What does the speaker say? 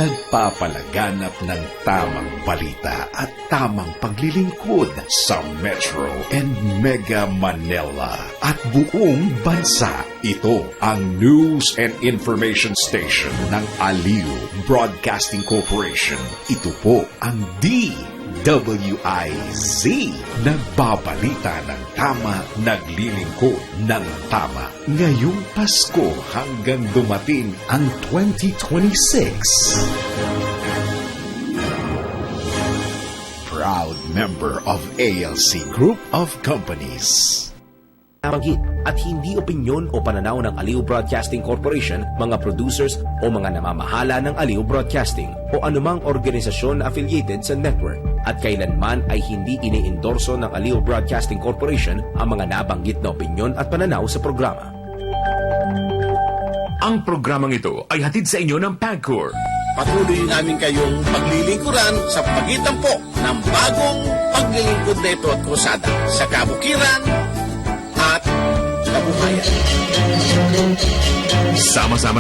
nagpapalaganap ng tamang balita at tamang paglilingkod sa Metro and Mega Manila at buong bansa. Ito ang News and Information Station ng Aliw Broadcasting Corporation. Ito po ang DWIZ. Nagbabalita ng tama, naglilingkod ng tama. Ngayong Pasko hanggang dumating ang 2026. Proud member of ALC Group of Companies. Nabanggit at hindi opinyon o pananaw ng Aliw Broadcasting Corporation, mga producers o mga namamahala ng Aliw Broadcasting o anumang organisasyon na affiliated sa network at kailanman ay hindi iniendorso ng Aliw Broadcasting Corporation ang mga nabanggit na opinyon at pananaw sa programa. Ang programang ito ay hatid sa inyo ng PAGCOR. Patuloy namin kayong paglilingkuran sa pagitan po ng bagong paglilingkod na ito at krusada sa kabukiran at kabuhayan. Sama-sama